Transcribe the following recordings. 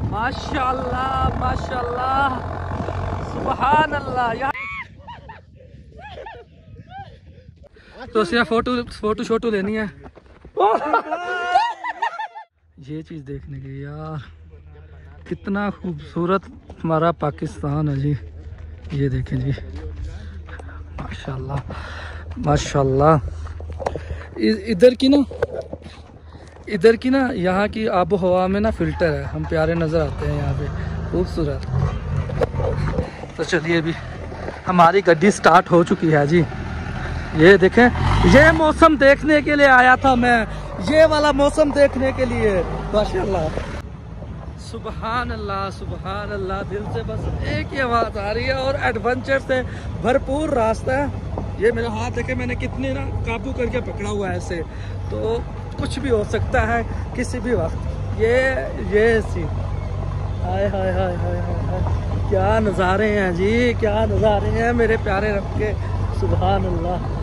माशाल्लाह माशाल्लाह, सुभान अल्लाह। तो उसने फोटो शोटो लेनी है। ये चीज़ देखने की यार, कितना खूबसूरत हमारा पाकिस्तान है जी। ये देखें जी, माशाल्लाह माशाल्लाह। इधर की ना यहाँ की आबो हवा में ना फिल्टर है, हम प्यारे नज़र आते हैं यहाँ पे, खूबसूरत। तो चलिए, अभी हमारी गाड़ी स्टार्ट हो चुकी है जी। ये देखें, ये मौसम देखने के लिए आया था मैं, ये वाला मौसम देखने के लिए। माशाल्लाह, सुभान अल्लाह सुभान अल्लाह। दिल से बस एक ही आवाज़ आ रही है और एडवेंचर से भरपूर रास्ता है। ये मेरा हाथ देखे, मैंने कितनी ना काबू करके पकड़ा हुआ है ऐसे, तो कुछ भी हो सकता है किसी भी वक्त। ये सी, हाय हाय हाय हाय हाय, क्या नज़ारे हैं जी, क्या नज़ारे हैं मेरे प्यारे रब के, सुभान अल्लाह।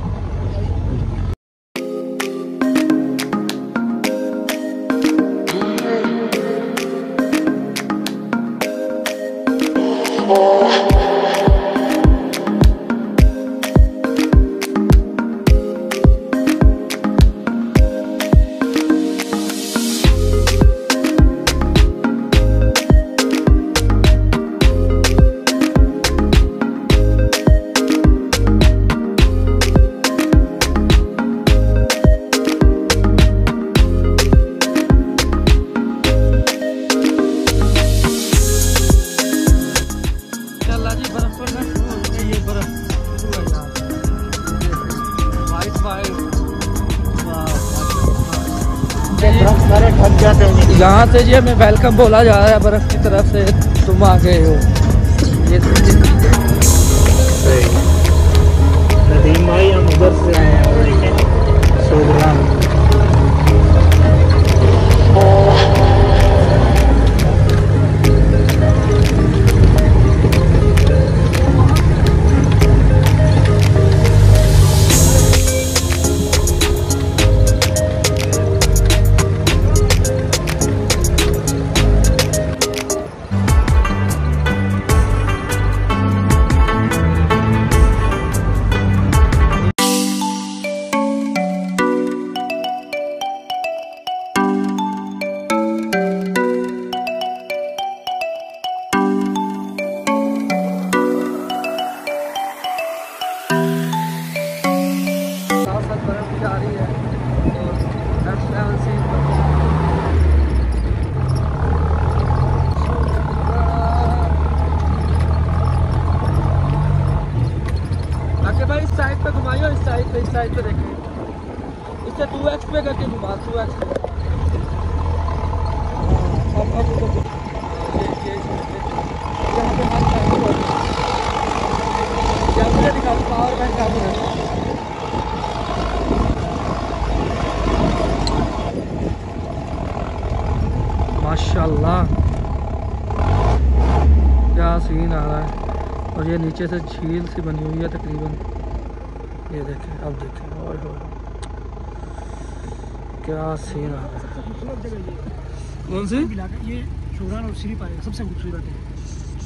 यहाँ से जी हमें वेलकम बोला जा रहा है बर्फ़ की तरफ से, तुम आ गए हो। ये नदीम भाई, हम उधर से आए हैं, देखें सोग्राम। इस साइड पे देखें, इससे 2x पे करके घुमा, 2x पे। मुझे दिखा दो पावर बैंक काबू है। माशाल्लाह, क्या सीन आ रहा है। और ये नीचे से झील सी बनी हुई है तकरीबन। ये देखें, अब देखें, और क्या सीन आ रहा है। कौन सी? ये शुगरान और सीरी पाए सबसे खूबसूरत है।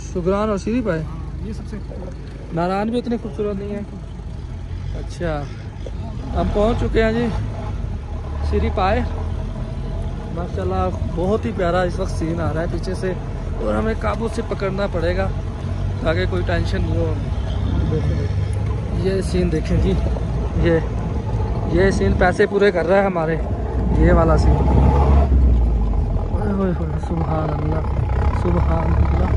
शुगरान और सीरी पाए, ये सबसे खूबसूरत। नारायण भी इतनी खूबसूरत नहीं है। अच्छा, हम पहुंच चुके हैं जी सीरी पाए। माशाल्लाह, बहुत ही प्यारा इस वक्त सीन आ रहा है पीछे से, और हमें काबू से पकड़ना पड़ेगा ताकि कोई टेंशन नहीं हो। ये सीन देखें जी, ये सीन पैसे पूरे कर रहा है हमारे, ये वाला सीन। ओए सुभान अल्लाह सुभान अल्लाह।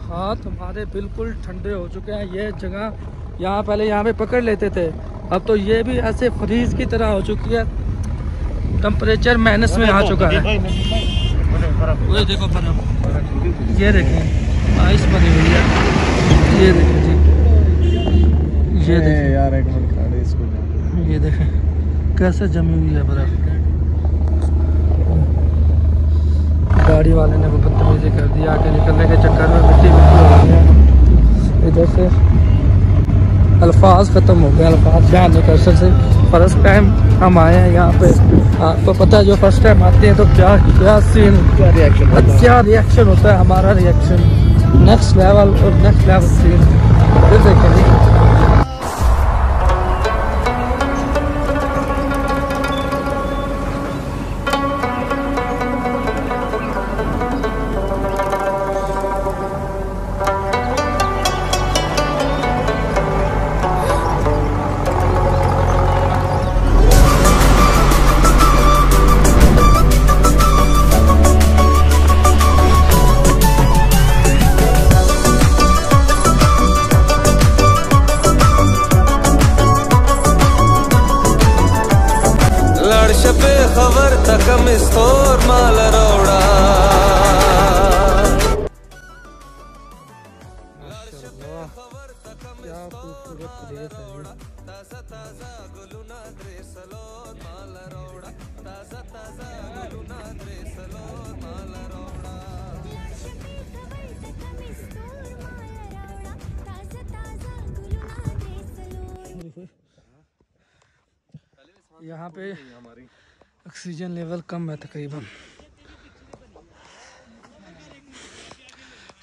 हाथ हमारे बिल्कुल ठंडे हो चुके हैं। ये जगह यहाँ पहले यहाँ पे पकड़ लेते थे, अब तो ये भी ऐसे फ्रीज की तरह हो चुकी है, टेम्परेचर माइनस में आ चुका है। वो देखो बर्फ, ये देखें आइस बनी हुई है, ये देखें जी, ये देखें यार, एक मिनट इसको, ये देखें कैसे जमी हुई है बर्फ। गाड़ी वाले ने वो बदतमीजी कर दिया, आगे निकलने के चक्कर में मिट्टी हो गई है। इधर से अल्फाज ख़त्म हो गए, अल्फाज बयान नहीं कर सकते। फर्स्ट टाइम हम आए हैं यहाँ पे, आपको पता है जो फर्स्ट टाइम आते हैं तो क्या क्या सीन, क्या रिएक्शन होता है। हमारा रिएक्शन नेक्स्ट लेवल और नेक्स्ट लेवल सीन फिर देखेंगे। खबर तकम स्टोर माल रोड़ा क्या खूबसूरत प्लेस है ये। ताजा ताजा गुलुना द्रेसलोर माल रोड़ा, ताजा ताजा गुलुना द्रेसलोर माल रोड़ा। यहाँ पे ऑक्सीजन लेवल कम है तकरीबन,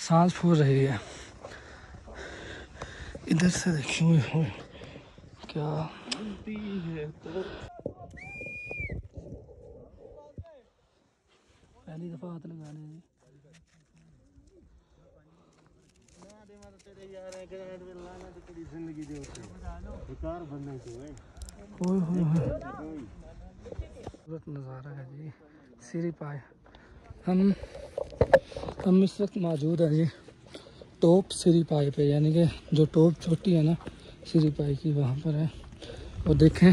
सांस फूल रही है। इधर से देखिए क्या पहली दफा हाथ लगाने हैं। खूबसूरत नज़ारा है जी, सिरी पाए। हम इस वक्त मौजूद है जी टॉप सिरी पाए पे, यानी कि जो टॉप चोटी है ना सिरी पाए की, वहाँ पर है। और देखें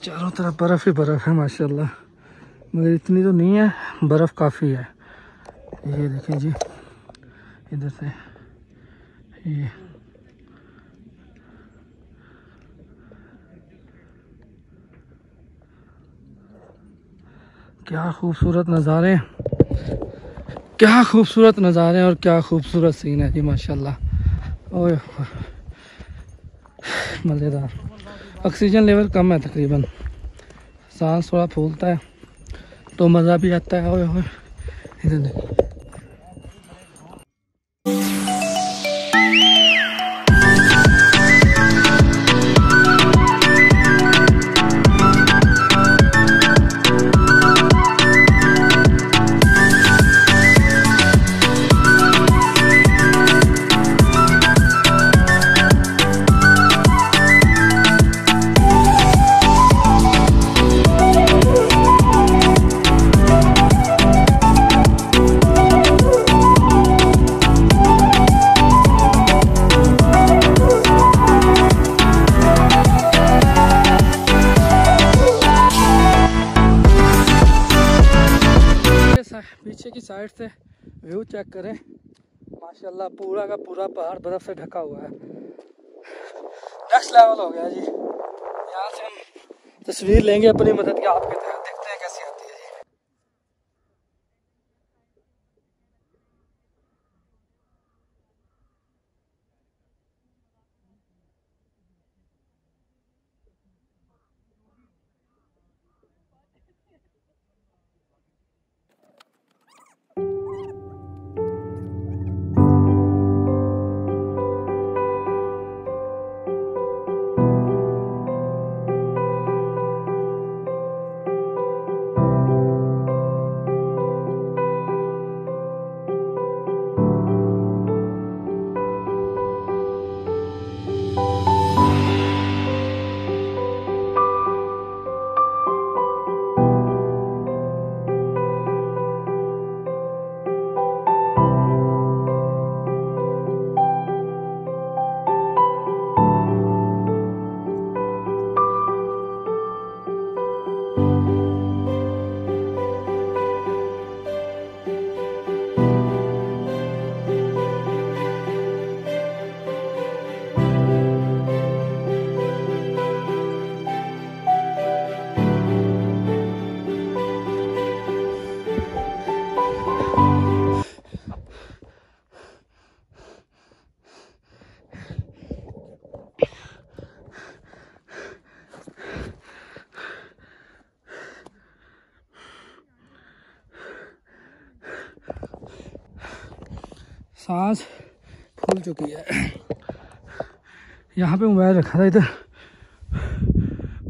चारों तरफ बर्फ़ ही बर्फ़ है माशाल्लाह, मगर इतनी तो नहीं है, बर्फ़ काफ़ी है। ये देखें जी इधर से ये क्या खूबसूरत नज़ारे, क्या खूबसूरत नज़ारे और क्या खूबसूरत सीन है जी माशाल्लाह। ओए मज़ेदार। ऑक्सीजन लेवल कम है तकरीबन, सांस थोड़ा फूलता है तो मज़ा भी आता है। ओए ओए इधर देखो। पीछे की साइड से व्यू चेक करें माशाल्लाह, पूरा का पूरा पहाड़ बर्फ से ढका हुआ है। नेक्स्ट लेवल हो गया जी। यहाँ से हम तस्वीर लेंगे अपनी मदद के आपके तहत, देखते हैं कैसी आती है जी। सांस फूल चुकी है। यहाँ पे मोबाइल रखा था इधर,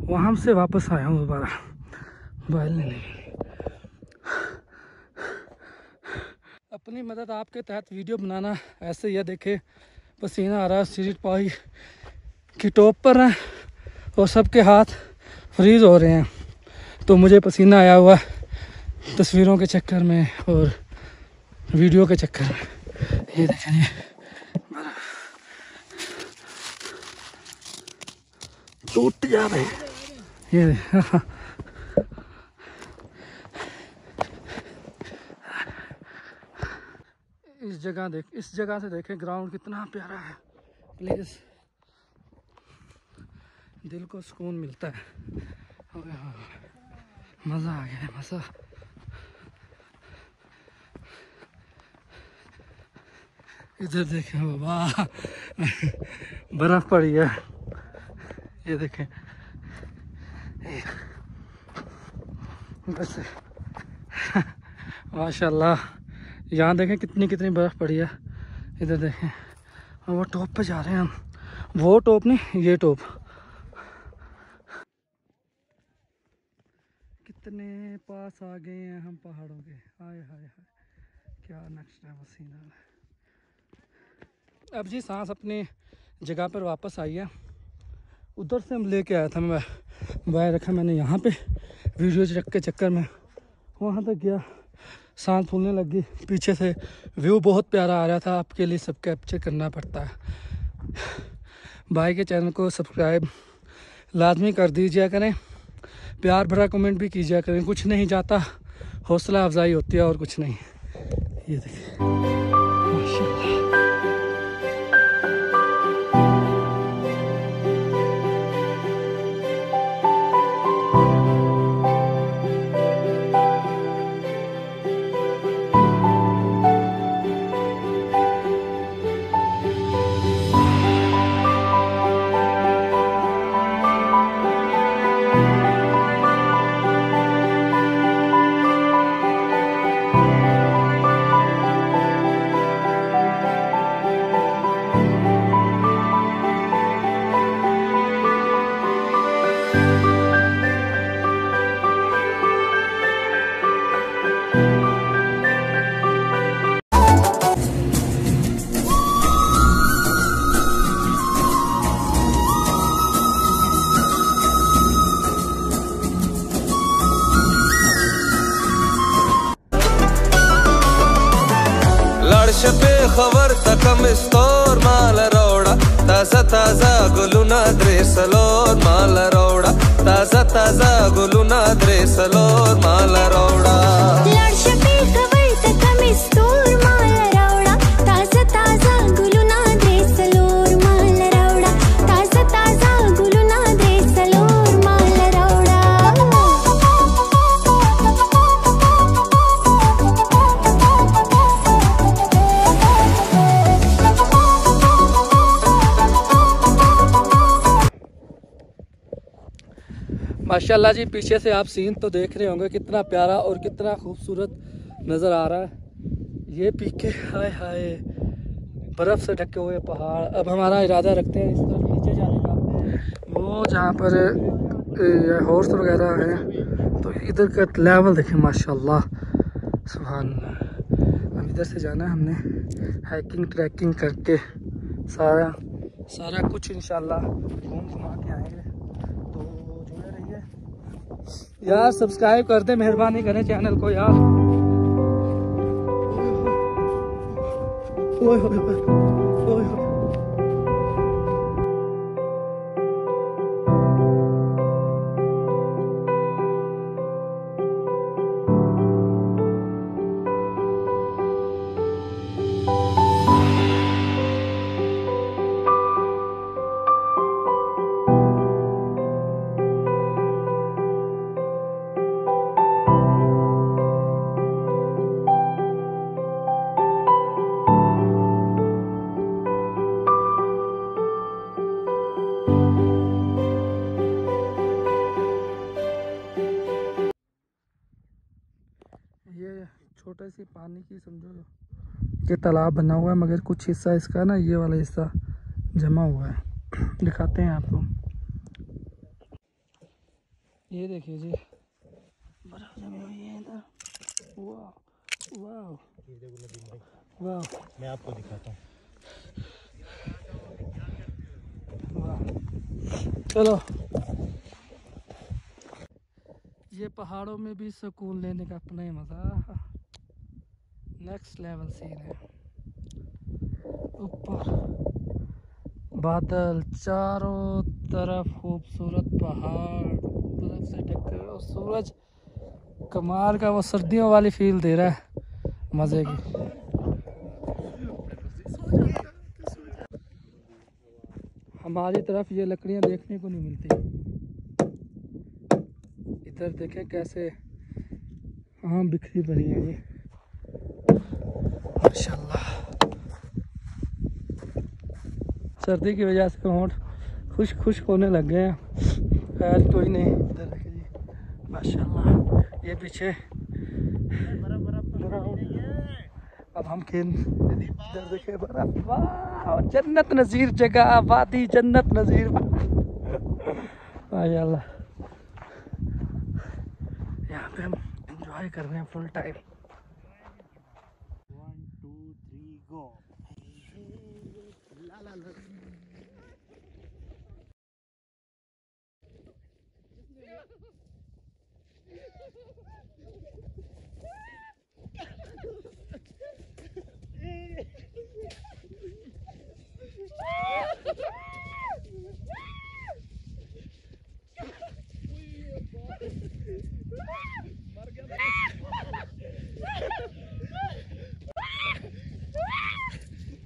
वहाँ से वापस आया हूँ दोबारा मोबाइल लेने के लिए। अपनी मदद आपके तहत वीडियो बनाना ऐसे, यह देखे पसीना आ रहा है, सीट पाई की टॉप पर है और सबके हाथ फ्रीज हो रहे हैं, तो मुझे पसीना आया हुआ तस्वीरों के चक्कर में और वीडियो के चक्कर में। ये देखें ये टूट जा रहे ये। इस जगह से देखें ग्राउंड कितना प्यारा है। प्लीज दिल को सुकून मिलता है। मज़ा आ गया, मज़ा। इधर देखें बाबा, बर्फ पड़ी है, ये देखें बस। माशाल्लाह, यहाँ देखें कितनी कितनी बर्फ़ पड़ी है। इधर देखें, और वो टॉप पे जा रहे हैं हम, वो टॉप नहीं ये टॉप। कितने पास आ गए हैं हम पहाड़ों के। हाय हाय हाय, क्या नक्शा पसीना है। अब जी सांस अपनी जगह पर वापस आई है। उधर से हम लेके आया था, मैं मोबाइल रखा मैंने यहाँ पे, वीडियो के चक्कर में वहाँ तक गया, सांस फूलने लगी। पीछे से व्यू बहुत प्यारा आ रहा था, आपके लिए सब कैप्चर करना पड़ता है। भाई के चैनल को सब्सक्राइब लाजमी कर दीजिए करें, प्यार भरा कमेंट भी कीजिए करें, कुछ नहीं जाता, हौसला अफजाई होती है और कुछ नहीं। ये देखिए माशाल्लाह। शपे खबर तकम स्टोर माल रोड़ा, ताजा ताजा गुलुना द्रेसलोर माल रोड़ा, ताजा ताजा गुलुना द्रेसलोर माल रोड़ा। शपे खबर तकम स्टोर माल रोड़ा, ताजा ताजा गुलुना द्रेसलोर माल रोड़ा, ताजा ताजा गुलुना द्रेसलोर माल रोड़ा। माशाल्लाह जी, पीछे से आप सीन तो देख रहे होंगे, कितना प्यारा और कितना खूबसूरत नज़र आ रहा है। ये पीके हाय हाय बर्फ़ से ढके हुए पहाड़। अब हमारा इरादा रखते हैं इस तरफ नीचे जाने का, वो जहाँ पर हॉर्स वगैरह हैं, तो इधर का लेवल देखें माशाल्लाह सुभान अल्लाह। अब इधर से जाना है हमने, हाइकिंग ट्रैकिंग करके सारा कुछ इंशाल्लाह घूमा के आएंगे। यार सब्सक्राइब कर दे, मेहरबानी करें चैनल को यार। ओए होए ओए होए। छोटे सी पानी की समझो के तालाब बना हुआ है, मगर कुछ हिस्सा इसका ना, ये वाला हिस्सा जमा हुआ है। दिखाते हैं आपको। ये देखिए जी, बर्फ जमी हुई है इधर। वाह वाह वाह, मैं आपको दिखाता हूँ। वाह। चलो, ये पहाड़ों में भी सुकून लेने का अपना ही मज़ा, नेक्स्ट लेवल सीन है। ऊपर बादल, चारों तरफ खूबसूरत पहाड़ बर्फ से ढके हुए, और सूरज कमाल का वो सर्दियों वाली फील दे रहा है, मज़े की। हमारी तरफ ये लकड़ियाँ देखने को नहीं मिलती। इधर देखें कैसे आम बिखरी पड़ी है ये, माशाल्लाह। सर्दी की वजह से होंठ खुश्क होने लग गए हैं। खैर कोई नहीं। इधर देखिए जी, माशाल्लाह। ये पीछे अब हम खेल, इधर देखे बर्फ, वाह, जन्नत नज़ीर जगह, वादी जन्नत नज़ीर, माशाल्लाह। यहाँ पे हम एंजॉय कर रहे हैं फुल टाइम। 1 2 3 गो। ला ला ला।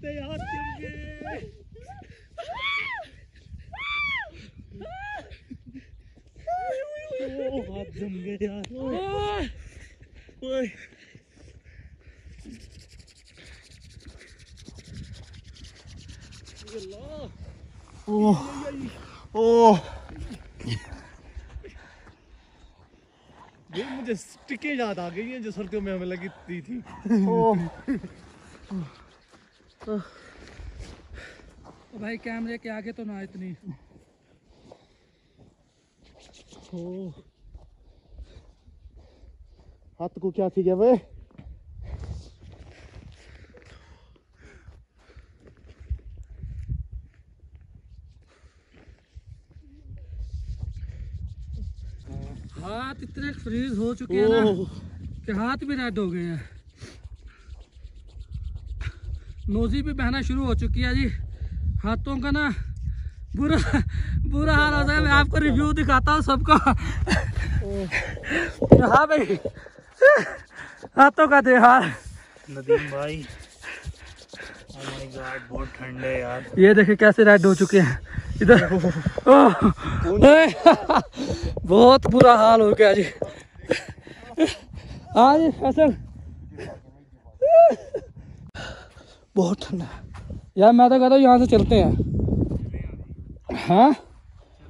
यार जम गए। हाथ जम गए यार। ओए ओह ओह, ये मुझे स्टिकें याद आ गई हैं जो सर्दियों में हमें लगी थी। ओह भाई कैमरे के आगे तो ना इतनी। ओह, हाथ को क्या थी क्या भाई? हाथ इतने फ्रीज हो चुके हैं ना कि हाथ भी रेड हो गए हैं। नोजी भी बहना शुरू हो चुकी है जी। हाथों का ना बुरा हाल होता है। मैं आपको रिव्यू दिखाता हूँ सबको। हाँ भाई, हाथों का दे हाल। नदीम भाई, ओह माय गॉड, बहुत ठंड है यार। ये देखिए कैसे रेड हो चुके हैं इधर। बहुत बुरा हाल हो गया जी। हाँ जी असल बहुत ठंडा है यार। मैं तो कहता हूँ यहाँ से चलते हैं। हाँ,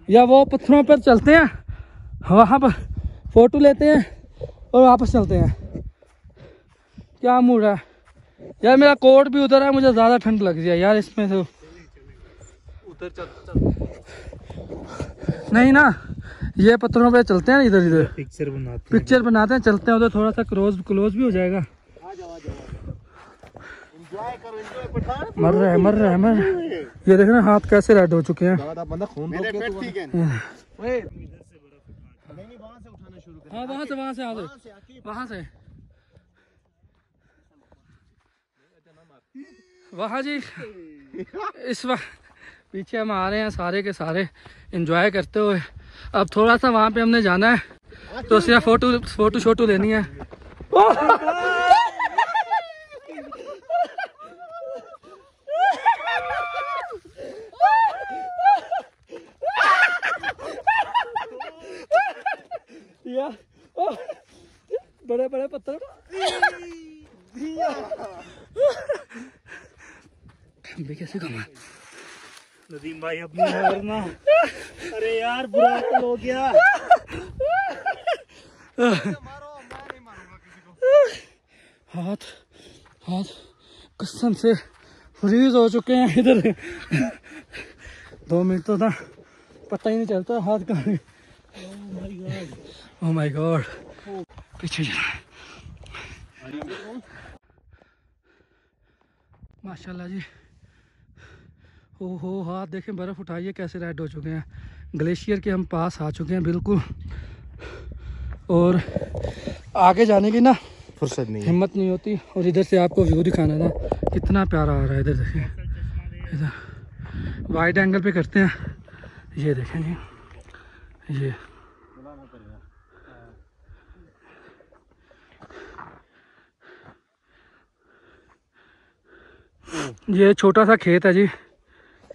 या वो पत्थरों पर चलते हैं, वहाँ पर फोटो लेते हैं और वापस चलते हैं। क्या मूड है यार? मेरा कोट भी उधर है, मुझे ज़्यादा ठंड लग रही है यार इसमें से। उधर चल नहीं ना, ये पत्थरों पे चलते हैं इधर इधर, पिक्चर बनाते हैं, चलते हैं उधर, थोड़ा सा क्लोज भी हो जाएगा। एंजॉय करो, एंजॉय पठान। मर रहा है। ये देखना हाथ कैसे रेड हो चुके हैं। बंदा खून हाँ, नहीं, वहां से उठाना शुरू कर। हाँ वहाँ से वहाँ जी। इस वक्त पीछे हम आ रहे हैं सारे के सारे एंजॉय करते हुए। अब थोड़ा सा वहाँ पे हमने जाना है, तो सिर्फ फोटो लेनी है। बड़े बड़े पत्थर कैसे कमा। नदीम भाई अपनी वरना, अरे यार बुरा हाल हो गया। हाथ कसम से फ्रीज हो चुके हैं इधर। 2 मिनट तो था, पता ही नहीं चलता हाथ कहाँ। ओह माय गॉड, पीछे माशाल्लाह जी। हो हाथ देखें, बर्फ़ उठाइए कैसे रेड हो चुके हैं। ग्लेशियर के हम पास आ चुके हैं बिल्कुल, और आगे जाने की ना फुर्सत नहीं, हिम्मत नहीं होती। और इधर से आपको व्यू दिखाना था, कितना प्यारा आ रहा है। इधर देखिए, इधर वाइड एंगल पे करते हैं, ये देखेंगे ये छोटा सा खेत है जी,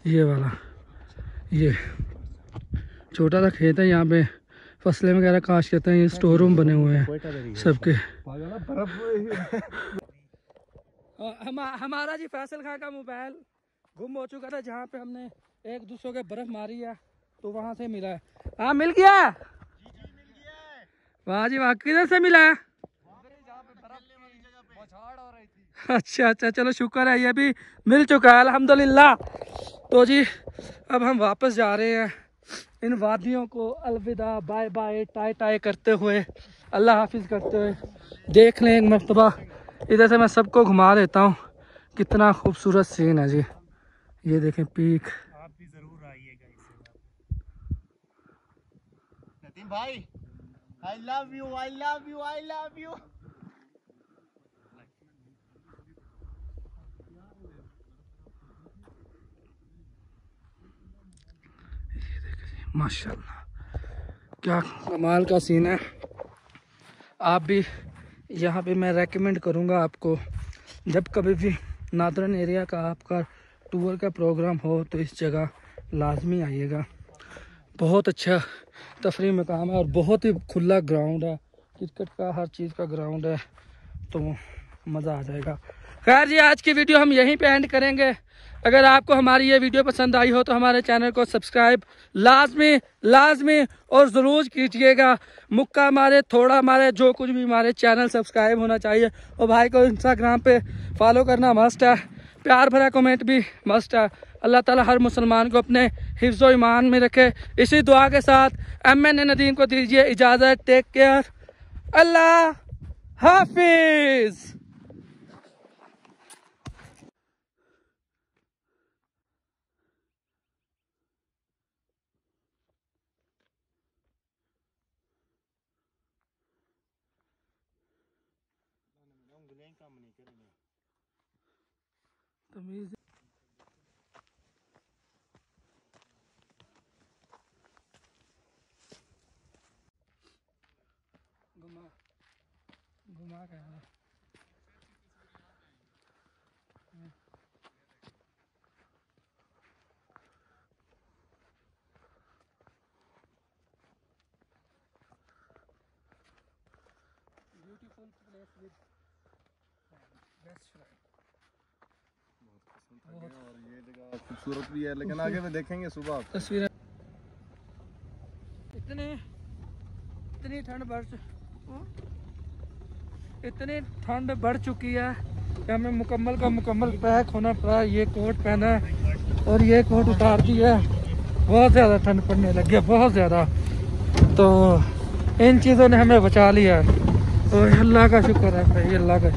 ये वाला, ये छोटा सा खेत है। यहाँ पे फसलें वगैरह काश करते हैं। ये स्टोर रूम बने हुए हैं सबके। हमारा जी फैसल खां का मोबाइल गुम हो चुका था, जहाँ पे हमने एक दूसरे के बर्फ मारी है, तो वहाँ से मिला है। हाँ मिल गया, वाह जी वाह। किधर से मिला है? अच्छा, चलो शुक्र है, ये भी मिल चुका है अल्हम्दुलिल्लाह। तो जी अब हम वापस जा रहे हैं, इन वादियों को अलविदा, बाय बाय, टाई टाई करते हुए, अल्लाह हाफिज करते हुए। देख लें एक मरतबा, इधर से मैं सबको घुमा देता हूँ, कितना खूबसूरत सीन है जी। ये देखें पीक। आप भी जरूर आइएगा इससे। नितिन भाई, I love you, I love you, I love you. माशाल्लाह क्या कमाल का सीन है। आप भी यहाँ पे, मैं रेकमेंड करूँगा आपको, जब कभी भी नादरन एरिया का आपका टूर का प्रोग्राम हो तो इस जगह लाजमी आइएगा। बहुत अच्छा तफरीह मकाम है और बहुत ही खुला ग्राउंड है, क्रिकेट का हर चीज़ का ग्राउंड है, तो मज़ा आ जाएगा। खैर जी, आज की वीडियो हम यहीं पे एंड करेंगे। अगर आपको हमारी ये वीडियो पसंद आई हो तो हमारे चैनल को सब्सक्राइब लाजमी और ज़रूर कीजिएगा। मुक्का मारे थोड़ा मारे, जो कुछ भी हमारे चैनल सब्सक्राइब होना चाहिए। और भाई को इंस्टाग्राम पे फॉलो करना मस्ट है, प्यार भरा कमेंट भी मस्ट है। अल्लाह ताला हर मुसलमान को अपने हिफ्ज़ व ईमान में रखे। इसी दुआ के साथ MN नदीम को दीजिए इजाज़त। टेक केयर, अल्लाह हाफिज़। तमीज़ घुमा के beautiful place with best friend. और ये जगह खूबसूरत भी है, लेकिन आगे में देखेंगे सुबह तस्वीरें। इतनी ठंड बढ़ चुकी है कि हमें मुकम्मल का मुकम्मल पैक होना पड़ा। ये कोट पहना है और ये कोट उतार दिया, बहुत ज़्यादा ठंड पड़ने लग गया, बहुत ज़्यादा। तो इन चीज़ों ने हमें बचा लिया, तो अल्लाह का शुक्र है भाई, अल्लाह का।